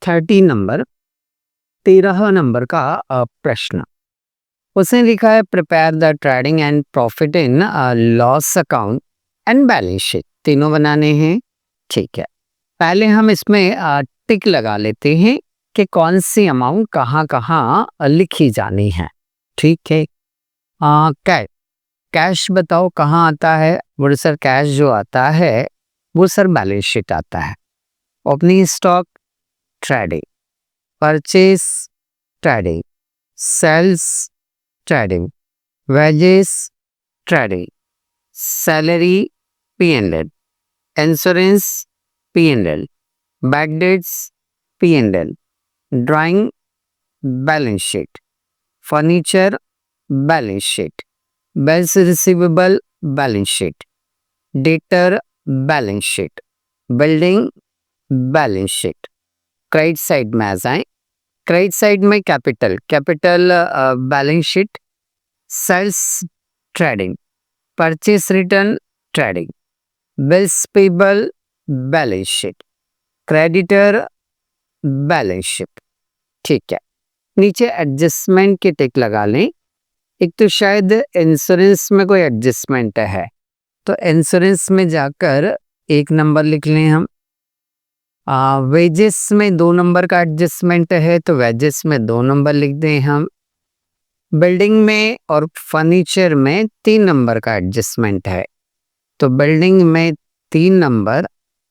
13 number 13 number का प्रश्न। उसने लिखा है prepare the trading and profit in loss account and balance sheet. तीनों बनाने हैं। ठीक है, पहले हम इसमें टिक लगा लेते हैं कि कौन सी अमाउंट कहाँ कहाँ लिखी जानी है। ठीक है, कैश कैश बताओ कहाँ आता है। बोले सर कैश जो आता है वो सर बैलेंस शीट आता है। Opening stock trading, purchase trading, sales trading, wages trading, salary P&L, insurance P&L, bad debts P&L, drawing balance sheet, furniture balance sheet, bills receivable balance sheet, debtor balance sheet, building balance sheet. Credit side में आ जाए। Credit side में capital balance sheet, sales trading, purchase return trading, bills payable balance sheet, creditor balance sheet. ठीक है, नीचे adjustment के टिक लगा लें। एक तो शायद इंश्योरेंस में कोई एडजस्टमेंट है, तो इंश्योरेंस में जाकर 1 नंबर लिख लें हम। वेजेस में 2 नंबर का एडजस्टमेंट है, तो वेजेस में 2 नंबर लिख दें हम। बिल्डिंग में और फर्नीचर में 3 नंबर का एडजस्टमेंट है, तो बिल्डिंग में 3 नंबर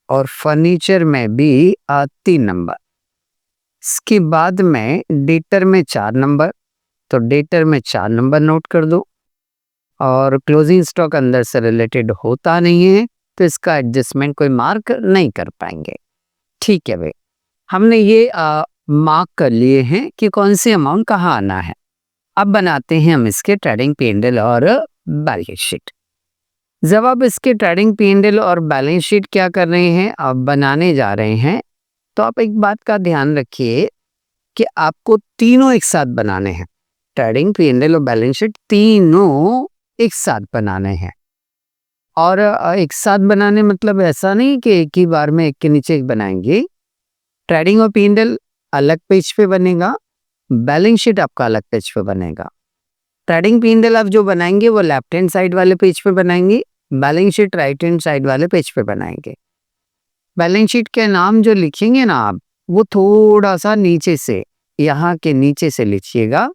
और फर्नीचर में भी 3 नंबर। इसके बाद में डेटर में 4 नंबर, तो डेटर में 4 नंबर नोट कर दो। और क्लोजिंग स्टॉक अंदर से रिलेटेड होता नहीं है, तो इसका एडजस्टमेंट कोई मार्क नहीं कर पाएंगे। ठीक है भाई, हमने ये मार्क कर लिए हैं कि कौन सी अमाउंट कहाँ आना है। अब बनाते हैं हम इसके ट्रेडिंग P&L और बैलेंस शीट। जब आप इसके ट्रेडिंग P&L और बैलेंस शीट क्या कर रहे हैं, आप बनाने जा रहे हैं, तो आप एक बात का ध्यान रखिए कि आपको तीनों एक साथ बनाने हैं। ट्रेडिंग P&L और बैलेंस शीट तीनों एक साथ बनाने हैं। और एक साथ बनाने मतलब ऐसा नहीं कि एक ही बार में एक के नीचे एक बनाएंगे। ट्रेडिंग और P&L अलग पेज पे बनेगा, बैलेंस शीट आपका अलग पेज पे बनेगा। ट्रेडिंग P&L आप जो बनाएंगे वो लेफ्ट हैंड साइड वाले पेज पे बनाएंगे, balance sheet right hand side वाले पेज पे बनाएंगे। बैलेंस शीट के नाम जो लिखेंगे ना आप, वो थोड़ा सा नीचे से, यहाँ के नीचे से लिखिएगा,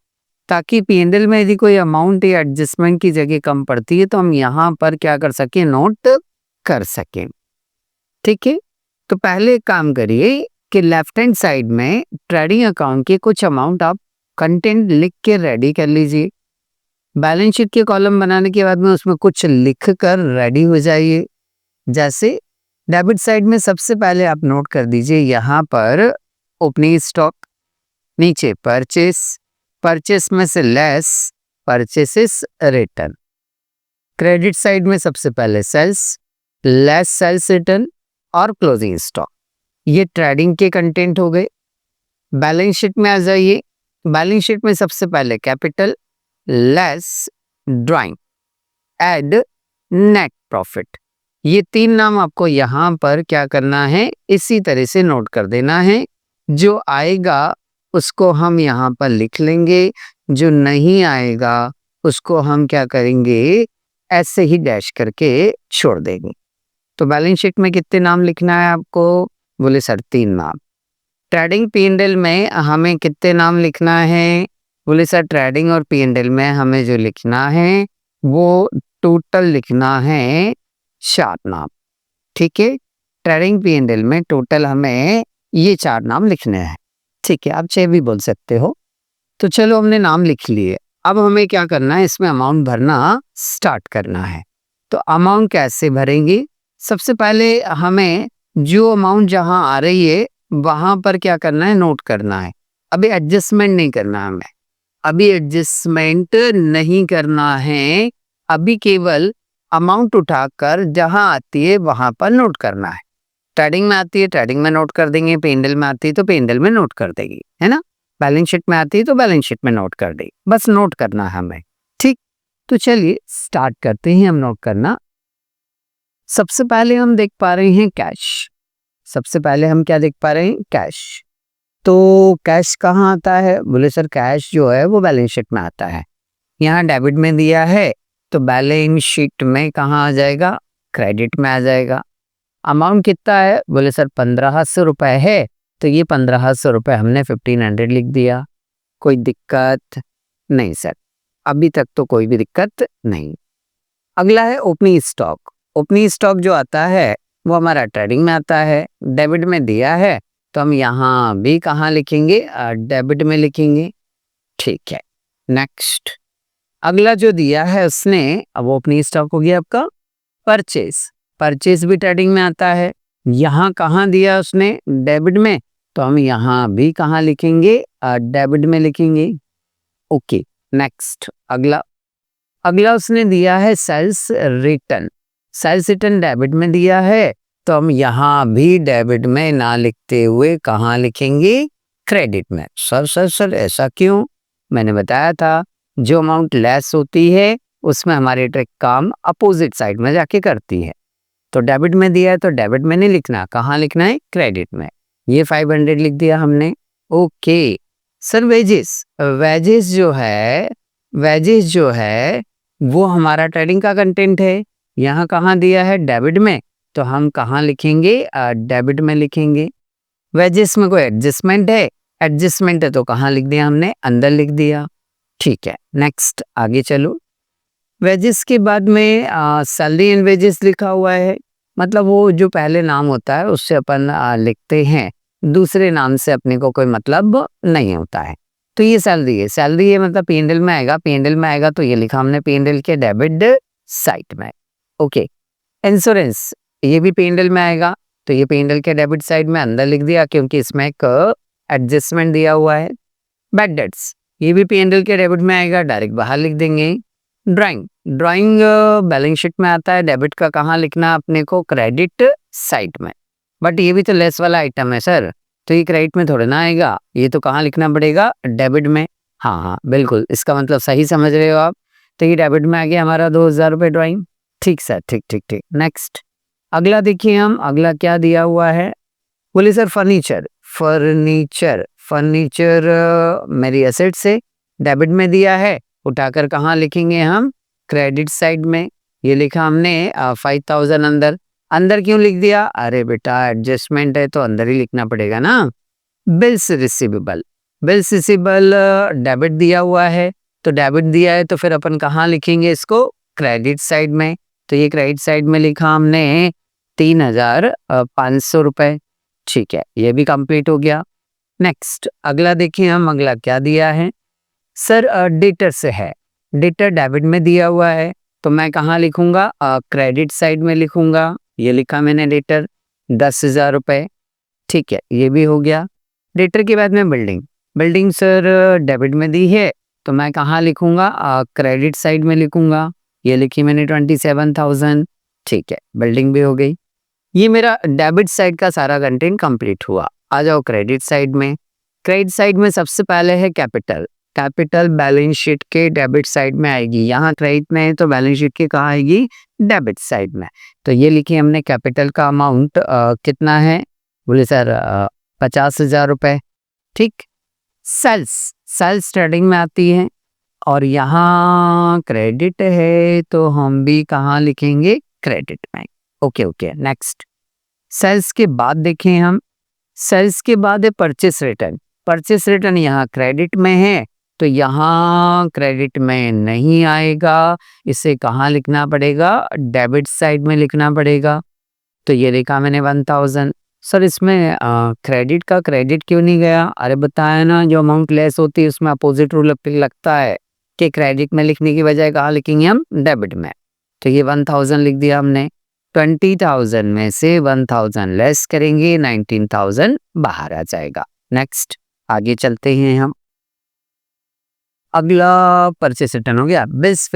ताकि P&L में यदि कोई अमाउंट या एडजस्टमेंट की जगह कम पड़ती है तो हम यहाँ पर क्या कर सकें, नोट कर सकें। ठीक है, तो पहले एक काम करिए कि लेफ्ट हैंड साइड में ट्रेडिंग अकाउंट के कुछ अमाउंट आप कंटेंट लिख के रेडी कर लीजिए। बैलेंस शीट के कॉलम बनाने के बाद में उसमें कुछ लिख कर रेडी हो जाइए। जैसे डेबिट साइड में सबसे पहले आप नोट कर दीजिए यहाँ पर ओपनिंग स्टॉक, नीचे परचेस में से less purchases return. Credit side में सबसे पहले सेल्स, लेस सेल्स रिटर्न और क्लोजिंग स्टॉक। ये ट्रेडिंग के कंटेंट हो गए। बैलेंस शीट में आ जाइए। बैलेंस शीट में सबसे पहले capital, less drawing, add net profit. ये 3 नाम आपको यहाँ पर क्या करना है, इसी तरह से नोट कर देना है। जो आएगा उसको हम यहाँ पर लिख लेंगे, जो नहीं आएगा उसको हम क्या करेंगे, ऐसे ही डैश करके छोड़ देंगे। तो बैलेंस शीट में कितने नाम लिखना है आपको, बोले सर 3 नाम। ट्रेडिंग P&L में हमें कितने नाम लिखना है, बोले सर ट्रेडिंग और P&L में हमें जो लिखना है वो टोटल लिखना है 4 नाम। ठीक है, ट्रेडिंग P&L में टोटल हमें ये 4 नाम लिखने हैं। ठीक है, आप 6 भी बोल सकते हो। तो चलो हमने नाम लिख लिए। अब हमें क्या करना है, इसमें अमाउंट भरना स्टार्ट करना है। तो अमाउंट कैसे भरेंगे, सबसे पहले हमें जो अमाउंट जहां आ रही है वहां पर क्या करना है, नोट करना है। अभी एडजस्टमेंट नहीं करना है हमें, अभी एडजस्टमेंट नहीं करना है, अभी केवल अमाउंट उठाकर जहां आती है वहां पर नोट करना है। ट्रेडिंग में आती है ट्रेडिंग में नोट कर देंगे, P&L में आती है तो P&L में नोट कर देंगे, है ना। बैलेंस शीट में आती है तो बैलेंस शीट में नोट कर देंगे, बस नोट करना है हमें। ठीक, तो चलिए स्टार्ट करते हैं हम नोट करना। सबसे पहले हम देख पा रहे हैं कैश। सबसे पहले हम क्या देख पा रहे हैं, कैश। तो कैश कहाँ आता है? बोले सर कैश जो है वो बैलेंस शीट में आता है। यहाँ डेबिट में दिया है तो बैलेंस शीट में कहाँ आ जाएगा? क्रेडिट में आ जाएगा। अमाउंट कितना है? बोले सर 1500 रुपए है, तो ये 1500 रुपए हमने 1500 लिख दिया। कोई दिक्कत नहीं सर, अभी तक तो कोई भी दिक्कत नहीं। अगला है ओपनिंग स्टॉक। ओपनिंग स्टॉक जो आता है वो हमारा ट्रेडिंग में आता है, डेबिट में दिया है तो हम यहाँ भी कहाँ लिखेंगे? डेबिट में लिखेंगे। ठीक है, नेक्स्ट। अगला जो दिया है उसने, अब ओपनिंग स्टॉक हो गया आपका परचेज। परचेज भी ट्रेडिंग में आता है, यहाँ कहाँ दिया उसने? डेबिट में, तो हम यहाँ भी कहाँ लिखेंगे? डेबिट में लिखेंगे। Okay, next. अगला अगला उसने दिया है sales return. Sales return debit में दिया है तो हम यहाँ भी डेबिट में ना लिखते हुए कहाँ लिखेंगे? क्रेडिट में। सर सर सर ऐसा क्यों? मैंने बताया था जो अमाउंट लेस होती है उसमें हमारी ट्रिक काम अपोजिट साइड में जाके करती है। तो डेबिट में दिया है तो डेबिट में नहीं लिखना, कहाँ लिखना है? क्रेडिट में। ये 500 लिख दिया हमने। Okay sir, wages. वेजेस जो है वो हमारा ट्रेडिंग का कंटेंट है, यहाँ कहाँ दिया है? डेबिट में, तो हम कहाँ लिखेंगे? डेबिट में लिखेंगे। वेजेस में कोई एडजस्टमेंट है? एडजस्टमेंट है तो कहाँ लिख दिया हमने? अंदर लिख दिया। ठीक है, नेक्स्ट आगे चलो। वेजेस के बाद में सैलरी एंड वेजेस लिखा हुआ है, मतलब वो जो पहले नाम होता है उससे अपन लिखते हैं, दूसरे नाम से अपने को कोई मतलब नहीं होता है। तो ये सैलरी है, सैलरी है मतलब P&L में आएगा, P&L में आएगा तो ये लिखा हमने P&L के डेबिट साइड में। ओके, इंश्योरेंस ये भी P&L में आएगा तो ये P&L के डेबिट साइड में अंदर लिख दिया क्योंकि इसमें एक एडजस्टमेंट दिया हुआ है। बैड डेट्स ये भी P&L के डेबिट में आएगा, डायरेक्ट बाहर लिख देंगे। ड्राइंग बैलेंस शीट में आता है, डेबिट का कहाँ लिखना अपने को? क्रेडिट साइड में। बट ये भी तो लेस वाला आइटम है सर, तो ये क्रेडिट में थोड़ा ना आएगा, ये तो कहाँ लिखना पड़ेगा? डेबिट में। हाँ हाँ बिल्कुल, इसका मतलब सही समझ रहे हो आप। तो ये डेबिट में आ गया हमारा 2000 रुपये ड्राइंग। ठीक सर, ठीक ठीक ठीक, नेक्स्ट। अगला देखिए हम, अगला क्या दिया हुआ है? बोले सर फर्नीचर। फर्नीचर मेरी एसेट से डेबिट में दिया है, उठाकर कहाँ लिखेंगे हम? क्रेडिट साइड में। ये लिखा हमने 5000 अंदर। अंदर क्यों लिख दिया? अरे बेटा एडजस्टमेंट है तो अंदर ही लिखना पड़ेगा ना। बिल्स रिसीवेबल डेबिट दिया हुआ है, तो डेबिट दिया है तो फिर अपन कहाँ लिखेंगे इसको? क्रेडिट साइड में। तो ये क्रेडिट साइड में लिखा हमने 3500 रुपए। ठीक है, ये भी कंप्लीट हो गया। नेक्स्ट अगला देखिए हम, अगला क्या दिया है? सर डेटर से है, डेटर डेबिट में दिया हुआ है तो मैं कहाँ लिखूंगा? क्रेडिट साइड में लिखूंगा। ये लिखा मैंने डेटर 10,000 रुपए। ठीक है, ये भी हो गया। डेटर के बाद में बिल्डिंग सर डेबिट में दी है तो मैं कहाँ लिखूंगा? क्रेडिट साइड में लिखूंगा। ये लिखी मैंने 27,000। ठीक है, बिल्डिंग भी हो गई। ये मेरा डेबिट साइड का सारा कंटेंट कंप्लीट हुआ। आ जाओ क्रेडिट साइड में। क्रेडिट साइड में सबसे पहले है कैपिटल बैलेंस शीट के डेबिट साइड में आएगी। यहाँ क्रेडिट में है तो बैलेंस शीट के कहाँ आएगी? डेबिट साइड में। तो ये लिखी हमने कैपिटल का अमाउंट कितना है? बोले सर 50,000 रुपए। ठीक। सेल्स ट्रेडिंग में आती है और यहाँ क्रेडिट है तो हम भी कहाँ लिखेंगे? क्रेडिट में। Okay, next. सेल्स के बाद देखें हम, सेल्स के बाद है परचेस रिटर्न यहाँ क्रेडिट में है तो यहाँ क्रेडिट में नहीं आएगा, इसे कहाँ लिखना पड़ेगा? डेबिट साइड में लिखना पड़ेगा। तो ये लिखा मैंने 1000। सर इसमें क्रेडिट का क्रेडिट क्यों नहीं गया? अरे बताया ना, जो अमाउंट लेस होती है उसमें अपोजिट रूल लगता है कि क्रेडिट में लिखने की बजाय कहाँ लिखेंगे हम? डेबिट में। तो ये 1000 लिख दिया हमने। 20,000 में से 1000 लेस करेंगे, 19,000 बाहर आ जाएगा। नेक्स्ट आगे चलते हैं हम। अगला परचेस रिटर्न हो गया। बिल्स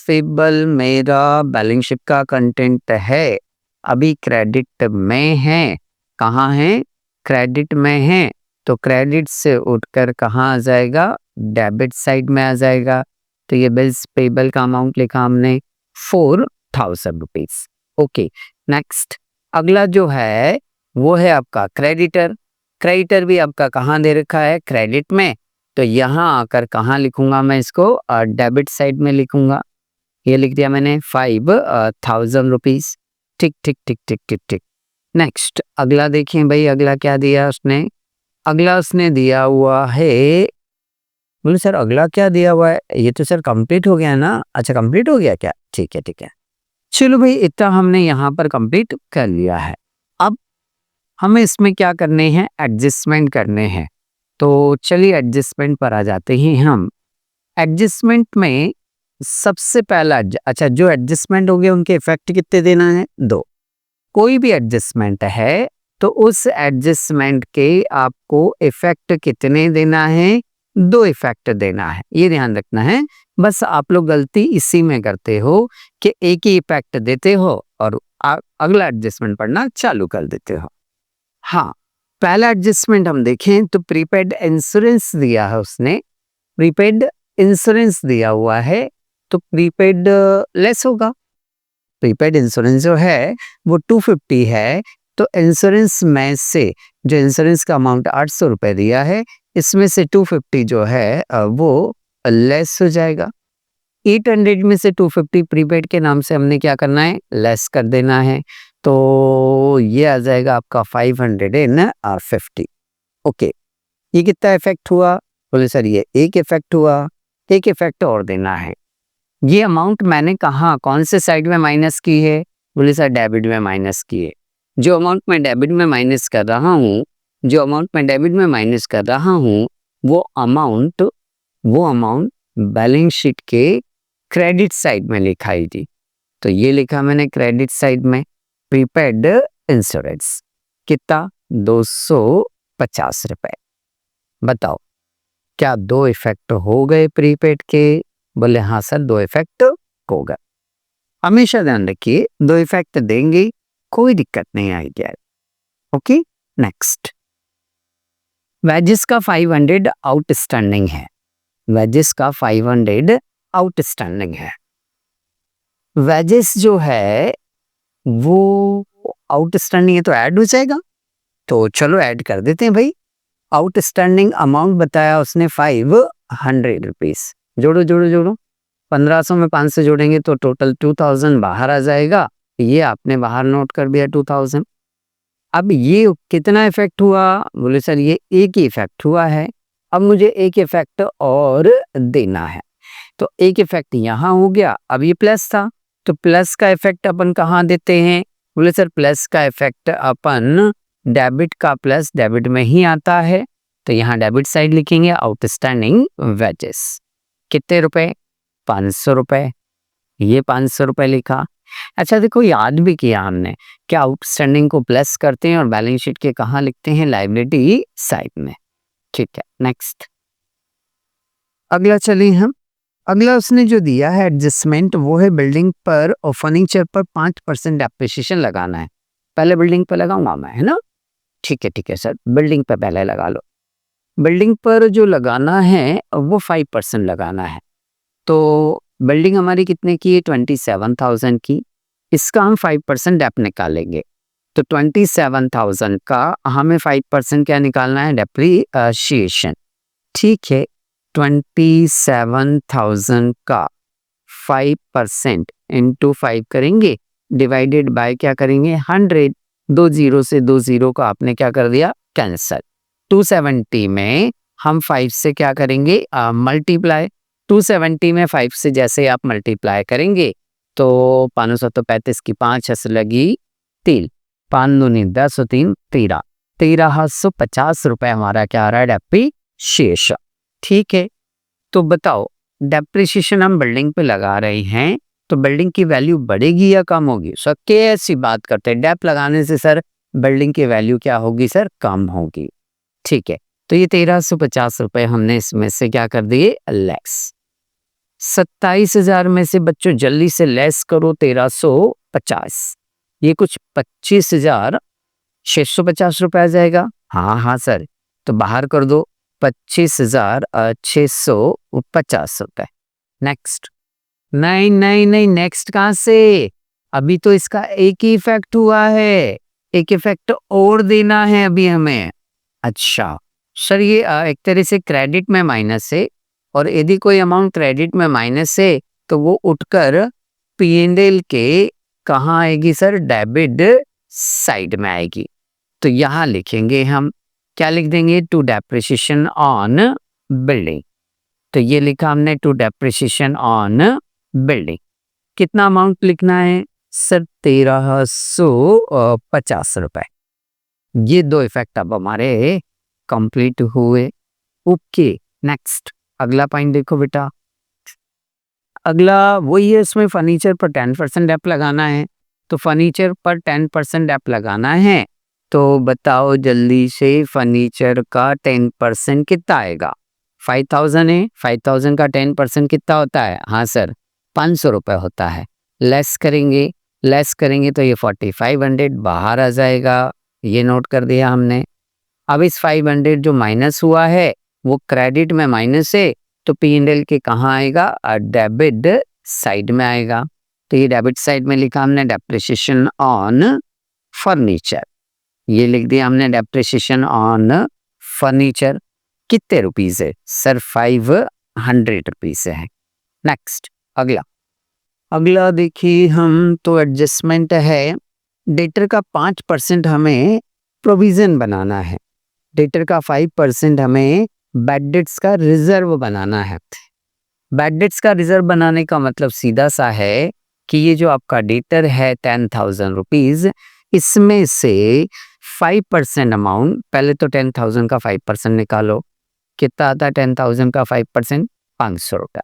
फेबल मेरा बैलेंस शीट का कंटेंट है, अभी क्रेडिट में है। कहाँ है? क्रेडिट में है तो क्रेडिट से उठकर कहाँ आ जाएगा? डेबिट साइड में आ जाएगा। तो ये बिल्स पेबल का अमाउंट लिखा हमने 4,000 रुपीज। Okay, next. अगला जो है वो है आपका क्रेडिटर। क्रेडिटर भी आपका कहाँ दे रखा है, क्रेडिट में, तो यहाँ आकर कहाँ लिखूंगा मैं इसको, डेबिट साइड में लिखूंगा। ये लिख दिया मैंने 5,000 रुपीज। ठीक ठीक ठीक ठीक ठीक ठीक। नेक्स्ट अगला देखिए भाई, अगला क्या दिया उसने, अगला उसने दिया हुआ है, बोले सर अगला क्या दिया हुआ है, ये तो सर कंप्लीट हो गया ना। अच्छा कंप्लीट हो गया क्या, ठीक है ठीक है। चलो भाई इतना हमने यहाँ पर कंप्लीट कर लिया है। अब हमें इसमें क्या करने हैं, एडजस्टमेंट करने हैं। तो चलिए एडजस्टमेंट पर आ जाते हैं हम। एडजस्टमेंट में सबसे पहला अच्छा जो एडजस्टमेंट हो गया उनके इफेक्ट कितने देना है, 2। कोई भी एडजस्टमेंट है तो उस एडजस्टमेंट के आपको इफेक्ट कितने देना है, 2 इफेक्ट देना है, ये ध्यान रखना है। बस आप लोग गलती इसी में करते हो कि एक ही इफेक्ट देते हो और अगला एडजस्टमेंट पढ़ना चालू कर देते हो। हाँ, पहला एडजस्टमेंट हम देखें तो प्रीपेड इंश्योरेंस दिया है उसने, प्रीपेड इंश्योरेंस दिया हुआ है तो प्रीपेड लेस होगा। प्रीपेड इंश्योरेंस जो है वो 250 है, तो इंश्योरेंस में से जो इंश्योरेंस का अमाउंट 800 रुपए दिया है, इसमें से 250 जो है वो लेस हो जाएगा। 800 में से 250 प्रीपेड के नाम से हमने क्या करना है, लेस कर देना है। तो ये आ जाएगा आपका 550। ओके, ये कितना इफेक्ट हुआ, बोले सर ये एक इफेक्ट हुआ, एक इफेक्ट और देना है। ये अमाउंट मैंने कहा कौन से साइड में माइनस की है, बोले सर डेबिट में माइनस की है। जो अमाउंट मैं डेबिट में माइनस कर रहा हूँ, जो अमाउंट मैं डेबिट में माइनस कर रहा हूँ वो अमाउंट बैलेंस शीट के क्रेडिट साइड में लिखाई थी। तो ये लिखा मैंने क्रेडिट साइड में, प्रीपेड इंश्योरेंस कितना, 250 रुपए। बताओ क्या 2 इफेक्ट हो गए प्रीपेड के, बोले हाँ सर 2 इफेक्ट हो गए। हमेशा ध्यान रखिए 2 इफेक्ट देंगे, कोई दिक्कत नहीं आएगी। ओके नेक्स्ट, वेजेस का 500 आउटस्टैंडिंग है, वेजेस का 500 आउटस्टैंडिंग है। वेजेस जो है वो आउटस्टैंडिंग है तो ऐड हो जाएगा, तो चलो ऐड कर देते हैं भाई। आउटस्टैंडिंग अमाउंट बताया उसने 500 रुपीज, जोड़ो जोड़ो जोड़ो, 1500 में 500 जोड़ेंगे तो टोटल 2000 बाहर आ जाएगा। ये आपने बाहर नोट कर दिया 2000। अब ये कितना इफेक्ट हुआ, बोले सर ये एक ही इफेक्ट हुआ है। अब मुझे एक इफेक्ट और देना है, तो एक इफेक्ट यहाँ हो गया। अब ये प्लस था तो प्लस का इफेक्ट अपन कहाँ देते हैं, बोले सर प्लस का इफेक्ट अपन डेबिट का प्लस डेबिट में ही आता है, तो यहाँ डेबिट साइड लिखेंगे आउटस्टैंडिंग वेजेस कितने रुपए, 500 रुपए। ये 500 रुपए लिखा। अच्छा देखो याद भी किया हमने कि आउटस्टैंडिंग को प्लस करते हैं और बैलेंस शीट के कहाँ लिखते हैं, लायबिलिटी साइड में। ठीक है नेक्स्ट, अगला चलिए हम, अगला उसने जो दिया है एडजस्टमेंट वो है बिल्डिंग पर और फर्नीचर पर 5% डेप्रिसिएशन लगाना है। पहले बिल्डिंग पर लगाऊंगा मैं, है ना, ठीक है सर, बिल्डिंग पर पहले लगा लो। बिल्डिंग पर जो लगाना है वो 5% लगाना है। तो बिल्डिंग हमारी कितने की है, 27,000 की, इसका हम 5% डेप निकालेंगे। तो 27,000 का हमें 5% क्या निकालना है, डेप्रिसिएशन। ठीक है, 27,000 का 5% इंटू 5 करेंगे, डिवाइडेड बाय क्या करेंगे, 100। 2 जीरो से 2 जीरो का आपने क्या कर दिया, कैंसल। 270 में हम 5 से क्या करेंगे, मल्टीप्लाई। 270 में 5 से जैसे आप मल्टीप्लाई करेंगे तो 535 की 5 हस लगी 3, 5 दूनी 10 3 13, 1350 रुपए हमारा क्या आ रहा है, डेप्रिसिएशन। ठीक है, तो बताओ डेप्रिसिएशन हम बिल्डिंग पे लगा रहे हैं तो बिल्डिंग की वैल्यू बढ़ेगी या कम होगी, सर कैसी बात करते हैं, डेप लगाने से सर बिल्डिंग की वैल्यू क्या होगी, सर कम होगी। ठीक है, तो ये 1350 रुपए हमने इसमें से क्या कर दिए, लेस। 27,000 में से बच्चों जल्दी से लेस करो 1350, ये कुछ 25,650 रुपए आ जाएगा। हाँ सर, तो बाहर कर दो 25,650 रुपए। नेक्स्ट, नहीं नेक्स्ट कहाँ से, अभी तो इसका एक ही इफेक्ट हुआ है, एक इफेक्ट और देना है अभी हमें। अच्छा सर, ये एक तरह से क्रेडिट में माइनस है, और यदि कोई अमाउंट क्रेडिट में माइनस है तो वो उठकर पी&एल के कहाँ आएगी सर? डेबिट साइड में आएगी। तो यहाँ लिखेंगे हम, क्या लिख देंगे? To depreciation on building. तो ये लिखा हमने, टू डेप्रिसिएशन ऑन बिल्डिंग। कितना अमाउंट लिखना है सर? 1350 रुपए। ये दो इफेक्ट अब हमारे कंप्लीट हुए। ओके, नेक्स्ट अगला पॉइंट देखो बेटा। अगला वही है, इसमें फर्नीचर पर 10% ऐप लगाना है। तो फर्नीचर पर 10% ऐप लगाना है, तो बताओ जल्दी से, फर्नीचर का 10% कितना आएगा? 5000 है, 5000 का 10% कितना होता है? हाँ सर, 500 रुपये होता है। लेस करेंगे, लेस करेंगे तो ये 4500 बाहर आ जाएगा। ये नोट कर दिया हमने। अब इस 500 जो माइनस हुआ है वो क्रेडिट में माइनस है, तो पी&एल के कहाँ आएगा? डेबिट साइड में आएगा। तो ये डेबिट साइड में लिखा हमने, डेप्रिसिएशन ऑन फर्नीचर। ये लिख दिया हमने, डेप्रिसिएशन ऑन फर्नीचर। कितने रुपीस है सर? 500 रुपीस है। नेक्स्ट अगला। अगला देखिए हम, तो एडजस्टमेंट है। डेटर का 5% हमें प्रोविजन बनाना है। डेटर का 5% हमें बैड डेट्स का रिजर्व बनाना है। बैड डेट्स का रिजर्व बनाने का मतलब सीधा सा है कि ये जो आपका डेटर है 10,000 रुपीज, इसमें से 5% अमाउंट, पहले तो 10,000 का 5% निकालो, कितना आता है 10,000 का 5%? 500 रुपया।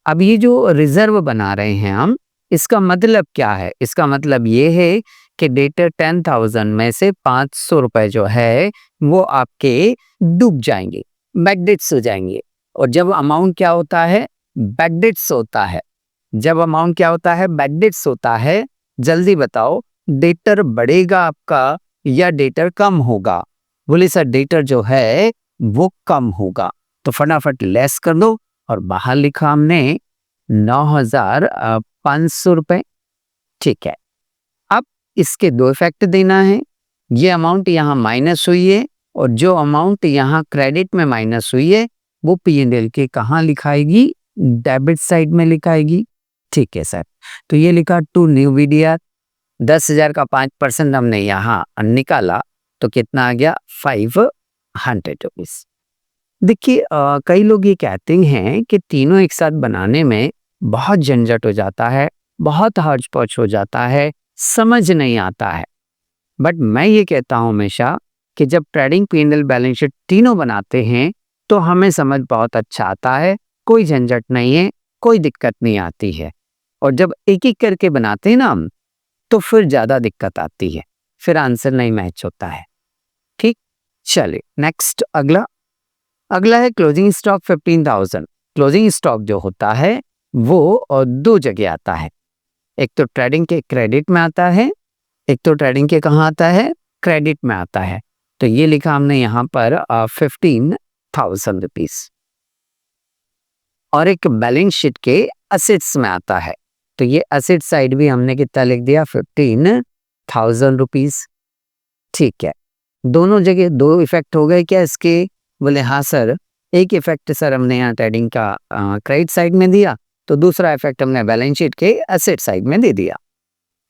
अब ये जो रिजर्व बना रहे हैं हम, इसका मतलब क्या है? इसका मतलब ये है कि डेटर 10,000 में से 500 रुपए जो है वो आपके डूब जाएंगे, बैकडेट्स हो जाएंगे। और जब अमाउंट क्या होता है? बैकडेट्स होता है। जब अमाउंट क्या होता है? बैकडेट्स होता है। जल्दी बताओ, डेटर बढ़ेगा आपका या डेटर कम होगा? बोले सर डेटर जो है वो कम होगा। तो फटाफट लेस कर दो, और बाहर लिखा हमने 9,500 रुपए। ठीक है, अब इसके दो इफेक्ट देना है। ये अमाउंट यहाँ माइनस हुई है, और जो अमाउंट यहाँ क्रेडिट में माइनस हुई है वो पी&एल के कहाँ लिखाएगी? डेबिट साइड में लिखाएगी। ठीक है सर, तो ये लिखा टू न्यू वीडियो। 10,000 का 5% हमने यहाँ निकाला, तो कितना आ गया? 500 रुपीज। देखिए कई लोग ये कहते हैं कि तीनों एक साथ बनाने में बहुत झंझट हो जाता है, बहुत हौच पौच हो जाता है, समझ नहीं आता है। बट मैं ये कहता हूँ हमेशा कि जब ट्रेडिंग पी&एल बैलेंस शीट तीनों बनाते हैं तो हमें समझ बहुत अच्छा आता है, कोई झंझट नहीं है, कोई दिक्कत नहीं आती है। और जब एक एक करके बनाते हैं ना हम, तो फिर ज्यादा दिक्कत आती है, फिर आंसर नहीं मैच होता है। ठीक, चलिए नेक्स्ट अगला। अगला है क्लोजिंग स्टॉक 15,000। क्लोजिंग स्टॉक जो होता है वो और दो जगह आता है। एक तो ट्रेडिंग के क्रेडिट में आता है, एक तो ट्रेडिंग के कहाँ आता है? क्रेडिट में आता है। तो ये लिखा हमने यहाँ पर 15,000 रुपीज। और एक बैलेंस शीट के असेट्स में आता है, तो ये असेट साइड भी हमने कितना लिख दिया? 15,000 रुपीज। ठीक है, दोनों जगह दो इफेक्ट हो गए क्या इसके? बोले हाँ सर, एक इफेक्ट सर हमने यहाँ ट्रेडिंग का क्रेडिट साइड में दिया, तो दूसरा इफेक्ट हमने बैलेंस शीट के एसेट साइड में दे दिया।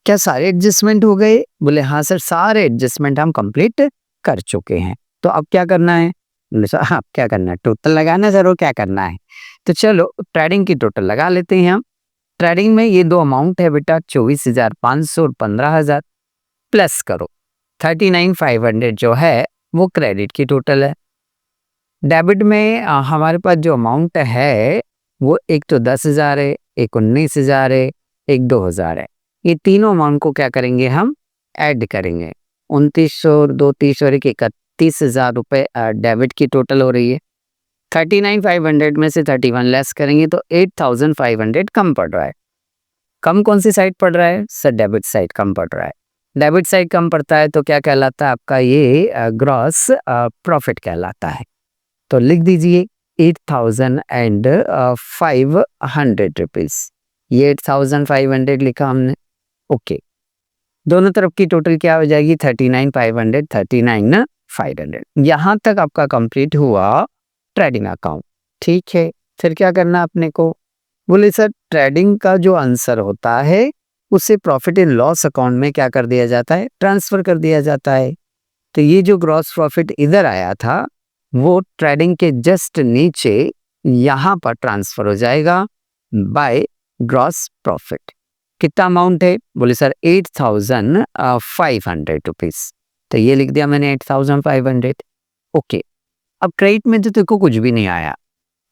क्या सारे एडजस्टमेंट हो गए? बोले हाँ सर, सारे एडजस्टमेंट हम कंप्लीट कर चुके हैं। तो अब क्या करना है? बोले सर हाँ, क्या करना है? टोटल लगाना है सर, वो क्या करना है? तो चलो ट्रेडिंग की टोटल लगा लेते हैं हम। ट्रेडिंग में ये दो अमाउंट है बेटा, 24,500 और 15,000। प्लस करो 39,500 जो है वो क्रेडिट की टोटल है। डेबिट में हमारे पास जो अमाउंट है वो एक तो 10,000 है, एक 19,000 है, एक 2,000 है। ये तीनों अमाउंट को क्या करेंगे? हम ऐड करेंगे। 2,900, 2,30 और 31,000 रुपए डेबिट की टोटल हो रही है। 39,500 में से 31 लेस करेंगे तो 8,500 कम पड़ रहा है। कम कौन सी साइड पड़ रहा है सर? डेबिट साइड कम पड़ रहा है। डेबिट साइड कम पड़ता है तो क्या कहलाता है आपका? ये ग्रॉस प्रॉफिट कहलाता है। तो लिख दीजिए 8,500 रुपीज। ये 8,500 लिखा हमने। ओके, दोनों तरफ की टोटल क्या हो जाएगी? 39,500, 500। यहाँ तक आपका कंप्लीट हुआ ट्रेडिंग अकाउंट। ठीक है, फिर क्या करना अपने को? बोले सर ट्रेडिंग का जो आंसर होता है उसे प्रॉफिट एंड लॉस अकाउंट में क्या कर दिया जाता है? ट्रांसफर कर दिया जाता है। तो ये जो ग्रॉस प्रॉफिट इधर आया था वो ट्रेडिंग के जस्ट नीचे यहाँ पर ट्रांसफर हो जाएगा बाय ग्रॉस प्रॉफिट। कितना अमाउंट है? बोले सर 8500 रुपीज। तो ये लिख दिया मैंने 8500। ओके, अब क्रेडिट में तो देखो कुछ भी नहीं आया,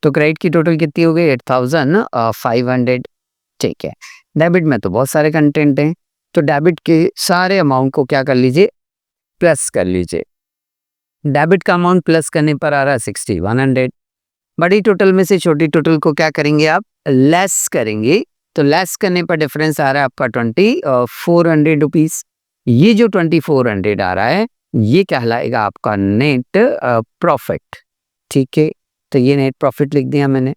तो क्रेडिट की टोटल कितनी हो गई? 8500। ठीक है, डेबिट में तो बहुत सारे कंटेंट हैं, तो डेबिट के सारे अमाउंट को क्या कर लीजिए? प्लस कर लीजिए। डेबिट का अमाउंट प्लस करने पर आ रहा है 6100। बड़ी टोटल में से छोटी टोटल को क्या करेंगे आप? लेस करेंगे। तो लेस करने पर डिफरेंस आ रहा है आपका 2400 रुपीज। ये जो 2400 आ रहा है ये कहलाएगा आपका नेट प्रॉफिट। ठीक है, तो ये नेट प्रॉफिट लिख दिया मैंने,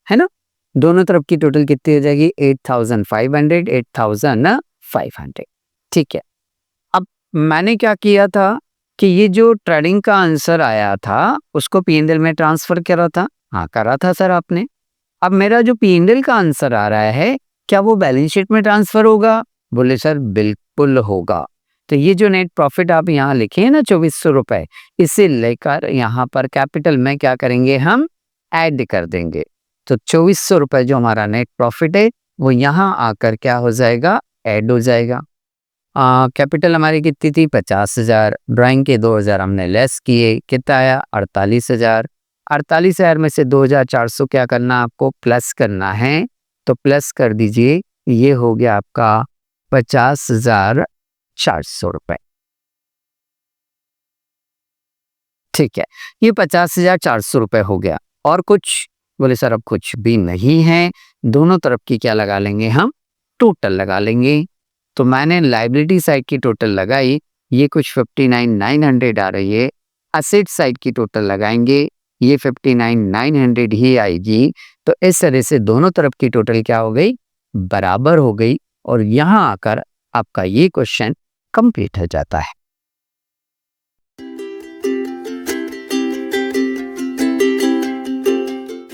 है ना। दोनों तरफ की टोटल कितनी हो जाएगी? 8500, 8500। ठीक है, अब मैंने क्या किया था कि ये जो ट्रेडिंग का आंसर आया था उसको पी&एल में ट्रांसफर करा था। हाँ करा था सर आपने। अब मेरा जो पी&एल का आंसर आ रहा है क्या वो बैलेंस शीट में ट्रांसफर होगा? बोले सर बिल्कुल होगा। तो ये जो नेट प्रॉफिट आप यहाँ लिखे हैं ना 2400 रुपए, इसे लेकर यहाँ पर कैपिटल में क्या करेंगे? हम ऐड कर देंगे। तो 2400 रुपए जो हमारा नेट प्रॉफिट है वो यहाँ आकर क्या हो जाएगा? ऐड हो जाएगा। कैपिटल हमारी कितनी थी? 50,000। ड्राइंग के 2000 हमने लेस किए, कितना आया? 48,000। 48,000 में से 2400 क्या करना आपको? प्लस करना है। तो प्लस कर दीजिए, ये हो गया आपका 50,400 रुपए। ठीक है, ये 50,400 रुपए हो गया। और कुछ? बोले सर अब कुछ भी नहीं है। दोनों तरफ की क्या लगा लेंगे? हम टोटल लगा लेंगे। तो मैंने लाइबिलिटी साइड की टोटल लगाई, ये कुछ 59,900 आ रही है। असेट साइड की टोटल लगाएंगे, ये 59,900 ही आएगी। तो इस तरह से दोनों तरफ की टोटल क्या हो गई? बराबर हो गई। और यहाँ आकर आपका ये क्वेश्चन कंप्लीट हो जाता है।